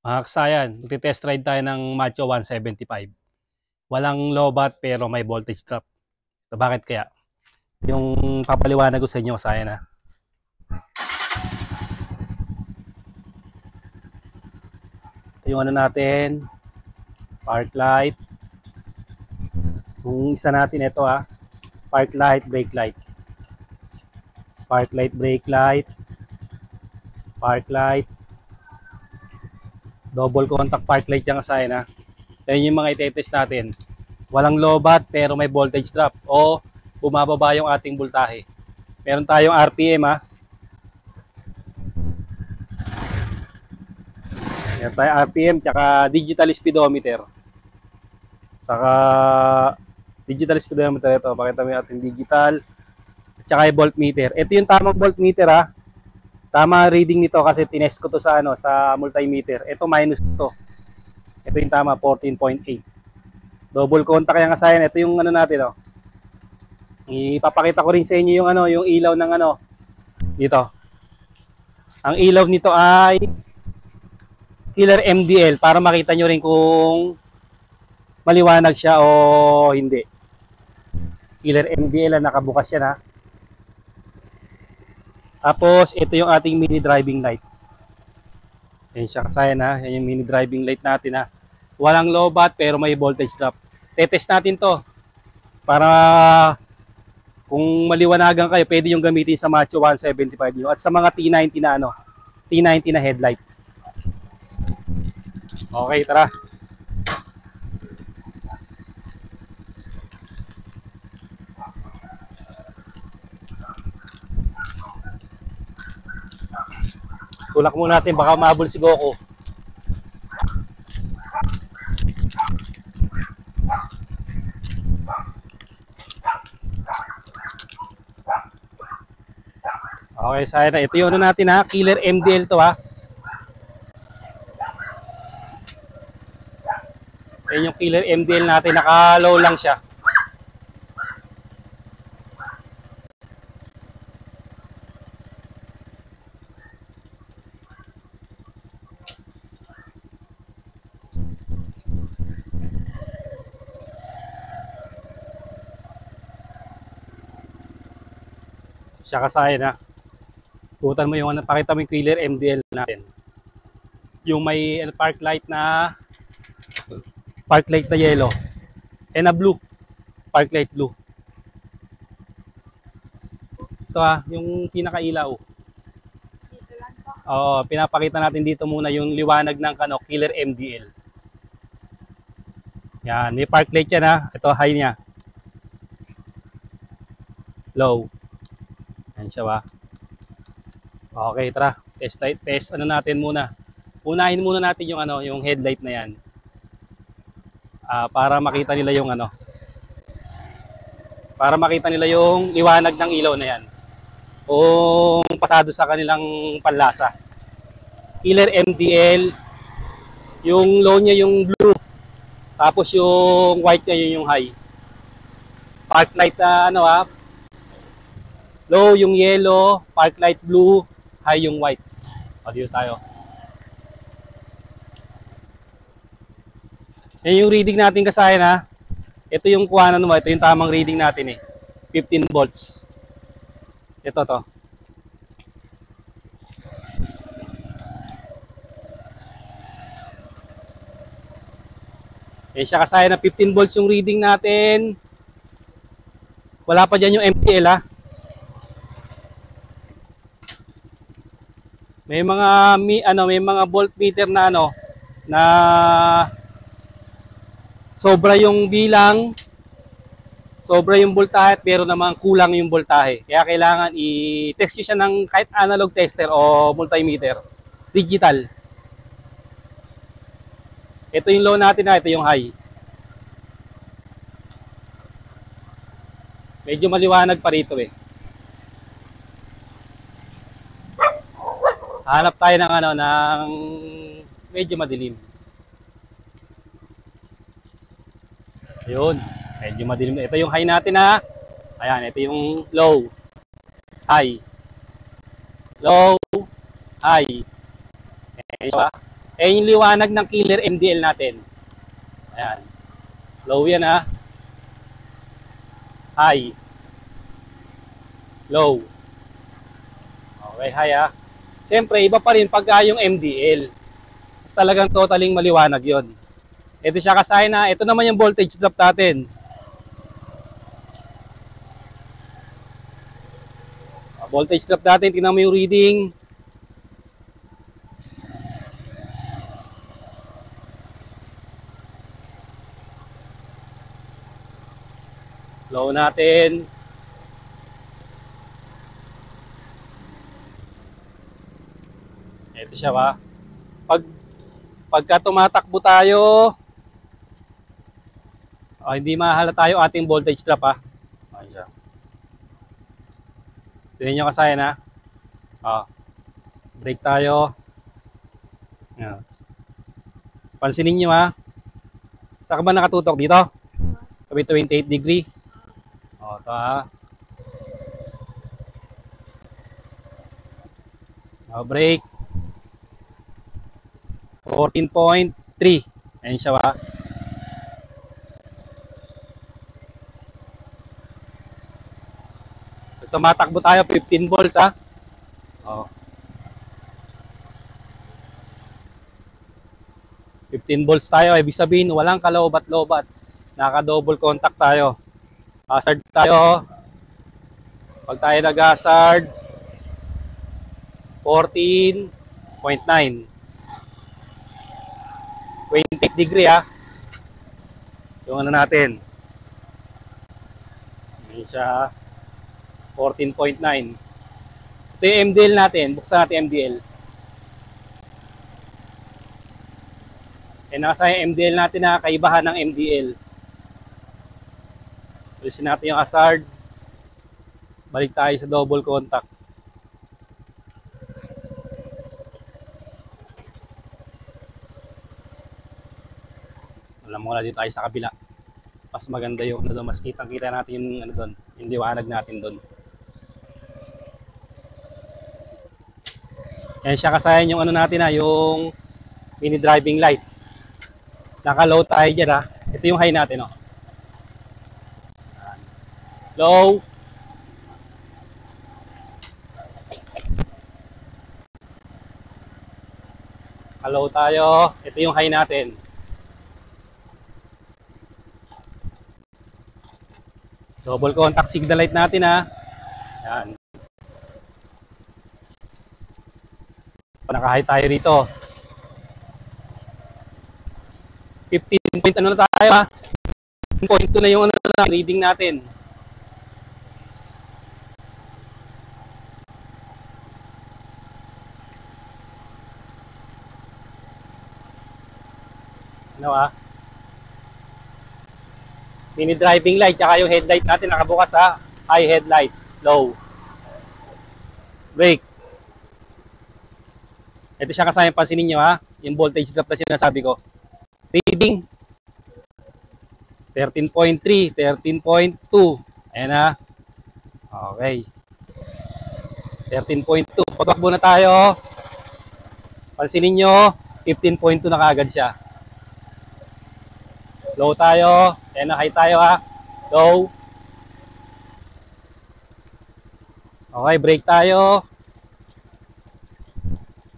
Mga kasayan, magte-test ride tayo ng Macho 175. Walang lobat pero may voltage drop. So, bakit kaya? Yung papaliwanag ko sa inyo, kasayan ha. Ito yung ano natin, park light. Yung isa natin ito ha, park light, brake light. Park light, brake light. Park light. Double contact park light yung kasayan ha. Yan yung mga itetest natin. Walang lobat pero may voltage drop o bumababa yung ating voltahe. Meron tayong RPM ha. Meron tayong RPM tsaka digital speedometer. Saka digital speedometer ito. Pakita mo yung ating digital tsaka yung voltmeter. Ito yung tamang voltmeter ha. Tama reading nito kasi tinest ko to sa sa multimeter. Ito minus to. Ito yung tama 14.8. Double contact yung kasayan. Ito yung ano natin oh. Ipapakita ko rin sa inyo yung yung ilaw ng dito. Ang ilaw nito ay Killer MDL para makita nyo rin kung maliwanag siya o hindi. Killer MDL na nakabukas yan ha. Tapos ito yung ating mini driving light. Yan siya kasayan ha. Yan yung mini driving light natin ha. Walang lobat pero may voltage drop. Tetest natin to para kung maliwanagan kayo, pwede yung gamitin sa Macho 175 nyo at sa mga T90 na T90 na headlight. Okay, tara. Tulak muna natin, baka mahabol si Goku. Okay, sana ito yung natin ha, Killer MDL to ha. Yan yung Killer MDL natin, naka-low lang siya. Siya kasayan ha. Putan mo yung pakita mo yung Killer MDL natin. Yung may park light na yellow and a blue, park light blue. Ito ha, yung pinakailaw. Oo, pinapakita natin dito muna yung liwanag ng Killer MDL. Yan, may park light yan ha. Ito high niya. Low. Yan siya ba? Okay, tara. Test natin muna. Unahin muna natin yung yung headlight na yan. Para makita nila yung para makita nila yung liwanag ng ilaw na yan. Kung pasado sa kanilang panlasa. Killer MDL, yung low niya yung blue. Tapos yung white niya yun yung high. Park light low yung yellow, park light blue, high yung white. O, dito tayo. Yan yung reading natin kasayan ha. Ito yung kuhanan mo, ito yung tamang reading natin eh. 15 volts. Ito to. Eh siya kasayan na 15 volts yung reading natin. Wala pa dyan yung MPL ha. May mga voltmeter na na sobra yung bilang, sobra yung voltahe pero naman kulang yung voltahe. Kaya kailangan i-test nyo siya ng kahit analog tester o multimeter, digital. Ito yung low natin ito yung high. Medyo maliwanag pa rito eh. Hanap tayo ng ng medyo madilim. Ayun, medyo madilim. Ito yung high natin ha. Ayan, ito yung low. High. Low, high. Ayan, Eh, yung liwanag ng killer MDL natin. Ayan. Low yan ha. High. Low. Okay, high ha. Siyempre, iba pa rin pagka yung MDL. Mas talagang totaling maliwanag yon. Ito siya kasaya na. Ito naman yung voltage drop natin. Voltage drop natin. Tingnan mo yung reading. Low natin. Ito siya ba? Pagka tumatakbo tayo, hindi mahalata tayo ating voltage drop ha. Ayan siya. Tignan nyo kasaya na. Brake tayo. Ayan. Pansinin nyo ha. Saan ka ba nakatutok dito? Sabi 28 degree. Ito ha. Brake. 14.3. Ayan siya ba? So, tumatakbo tayo 15 volts ha. 15 volts tayo. Ibig sabihin walang kalobat-lobat. Naka-double contact tayo. Hazard tayo. Pag tayo nag-hazard 14.9. 28 degree ha. Yung ano natin. Ayan siya. 14.9. Ito yung MDL natin. Buksan natin MDL. Nasa yung MDL natin na kaibahan ng MDL. Ulisin natin yung hazard. Balik tayo sa double contact. Alam mo na dito tayo sa kabila. Mas maganda yung ano doon. Mas kitang-kita natin yung ano doon. Yung liwanag natin doon. Yan siya kasayan yung ano natin ha. Yung mini driving light. Naka-low tayo dyan ha. Ito yung high natin oh. Low. Naka-low tayo. Ito yung high natin. Double contact signal light natin ha. Yan. Naka-high tayo rito. 15 point ano na tayo ha. 15.2 na yung ano na reading natin. Ano ha? Mini driving light, tsaka yung headlight natin nakabukas ha. High headlight, low. Brake. Ito siya kasama, pansinin nyo ha. Yung voltage drop na sinasabi ko. Reading. 13.3, 13.2. Ayan ha. Okay. 13.2. Patakbo na tayo. Pansinin nyo, 15.2 na kagad siya. Low tayo. Ayan na, high tayo ha. Low. Okay, brake tayo.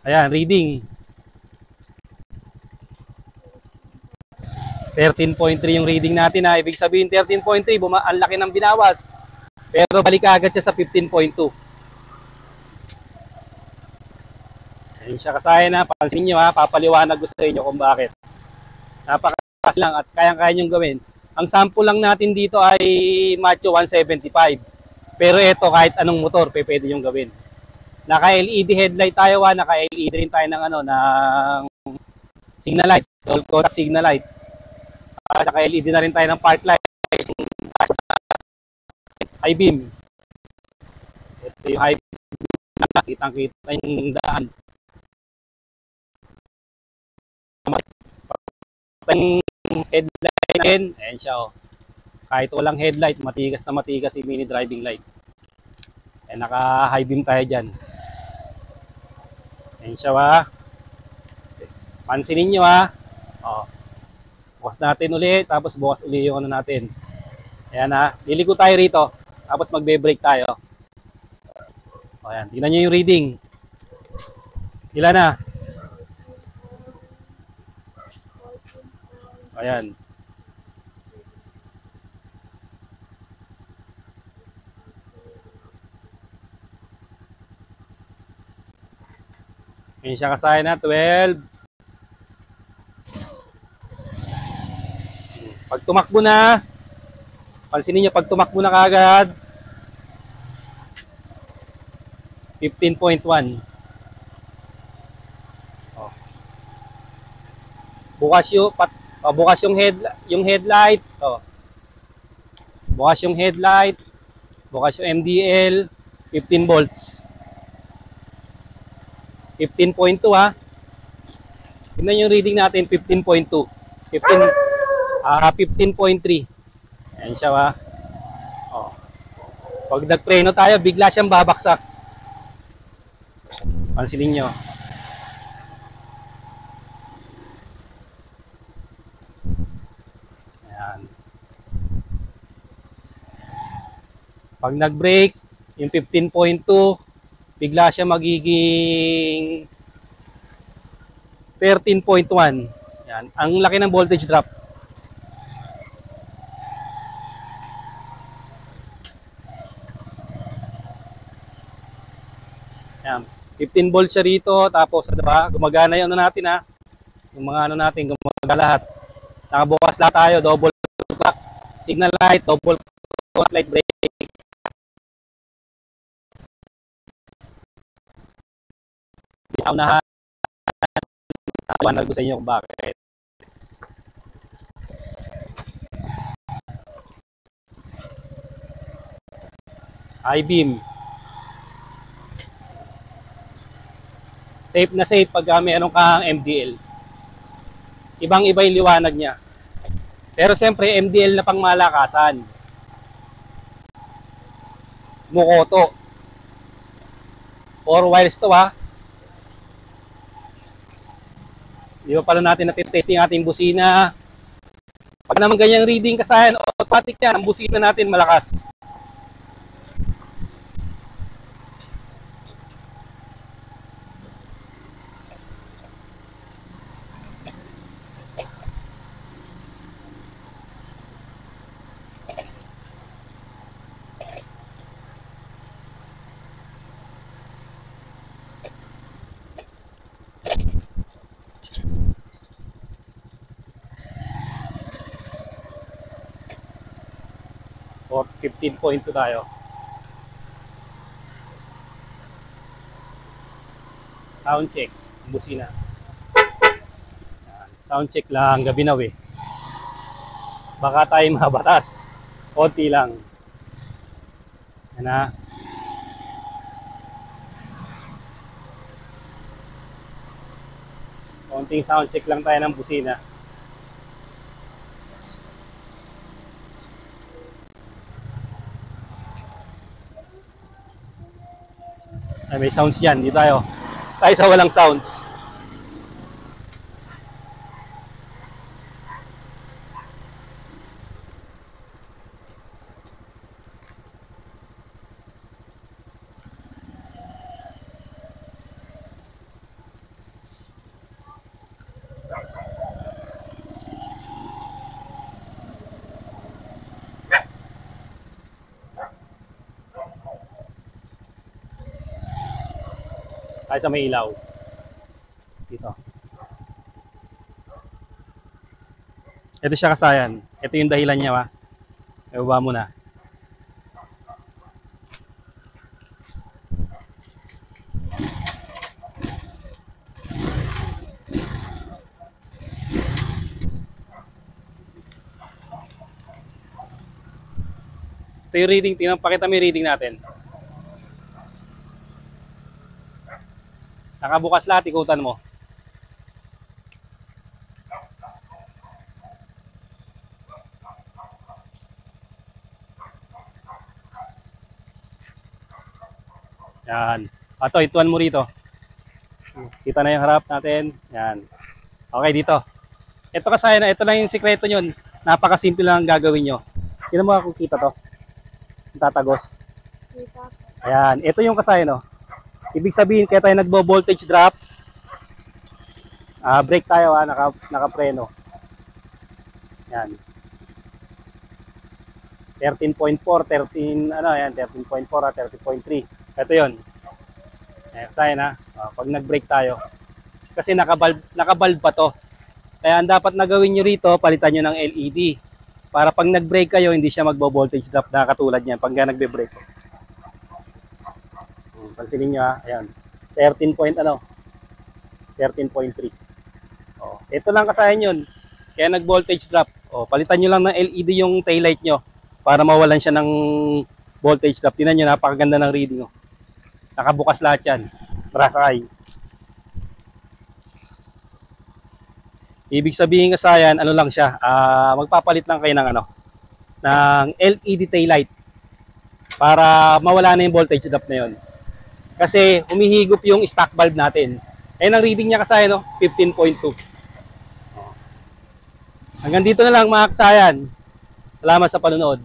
Ayan, reading. 13.3 yung reading natin ha. Ibig sabihin 13.3, ang laki ng binawas. Pero balik agad siya sa 15.2. Ayun siya kasaya na. Pansin nyo ha, papaliwanag ko sa inyo kung bakit. Napakakas lang at kayang-kaya nyo gawin. Ang sample lang natin dito ay Macho 175. Pero ito kahit anong motor, pwede yung gawin. Naka-LED headlight tayo ha, naka-LED rin tayo ng ano, ng signal light, double contact signal light. At saka LED na rin tayo ng park light, high beam. Ito yung high beam, kitang-kita yung daan. Yung headlight natin, ayan siya oh. Kahit walang headlight, matigas na matigas si mini driving light. Eh, naka-high beam tayo dyan. Ayan siya ba? Pansinin nyo ha. O, bukas natin ulit, tapos bukas ulit yung ano natin. Ayan ha, liliko tayo rito. Tapos magbe-break tayo. O ayan, tingnan nyo yung reading. Ilan na? Ayan. Ngayon siya kasaya na, 12. Pag tumakbo na, pansinin nyo, pag tumakbo na kagad, 15.1. Oh. Bukas yung headlight. Oh. Bukas yung headlight. Bukas yung MDL. 15 volts. 15.2 ha. Tingnan yung reading natin, 15.2. 15.3. Ayan siya ha. Oh. Pag nagpreno tayo, bigla siyang babaksak. Pansinin nyo. Ayan. Pag nag-brake, yung 15.2, bigla siya magiging 13.1. Yan. Ang laki ng voltage drop. Yan. 15 volts siya rito. Tapos, diba, gumagana yung ano natin ha. Yung mga ano natin, gumagana lahat. Nakabukas lahat tayo. Double clock, signal light, double clock light brake. Unahan. Tawanan ko sa inyo kung bakit. I-beam. Safe na safe pag may anong kang MDL. Ibang-iba yung liwanag niya. Pero siyempre, MDL na pangmalakasan. Mukoto. 4 wires to ha. Di ba pala natin natitesting ating busina. Pag naman ganyang reading kasayan, automatic yan. Ang busina natin malakas. Or 15.2 tayo. Sound check. Busina. Sound check lang. Gabinaw eh. Baka tayo mabatas. Konti lang. Yan na. Konting sound check lang tayo ng busina. Ay, may sounds yan. Dito tayo. Tayo sa walang sounds. Tayo sa may ilaw. Dito. Ito siya kasayan. Ito yung dahilan niya ha. Ibaba mo na. Ito yung reading. Tingnan, pakita mo yung reading natin. Nakabukas lahat, ikutan mo. Yan. Ato, ituan mo rito. Kita na yung harap natin. Yan. Okay, dito. Ito kasi na, ito lang yung sikreto nyo. Napakasimple lang ang gagawin nyo. Tignan mo kung kita to. Tatagos. Ayan, ito yung kasaya, no? Ibig sabihin, kaya tayo nagbo-voltage drop. Brake tayo, naka-preno. Ayan. 13.4, 13, ano, ayan, 13.4 at 13.3. Ito yun. Ayan, kasaya na. Pag nag-brake tayo. Kasi naka-valve pa to. Kaya ang dapat na gawin nyo rito, palitan nyo ng LED. Para pag nag-brake kayo, hindi siya magbo-voltage drop na katulad niyan pag nagbe-brake. Pansinin nyo, ayan. 13.3. Ito lang kasayan yun. Kaya nag-voltage drop. Palitan nyo lang ng LED yung taillight nyo para mawalan siya ng voltage drop. Tingnan nyo, napakaganda ng reading. Nakabukas lahat yan. Brass eye. Ibig sabihin kasayan, ano lang siya, magpapalit lang kayo ng LED taillight para mawala na yung voltage drop na yun. Kasi humihigop yung stock valve natin. Ayun ang reading niya kasayan, 15.2. Hanggang dito na lang mga kasayan. Salamat sa panonood.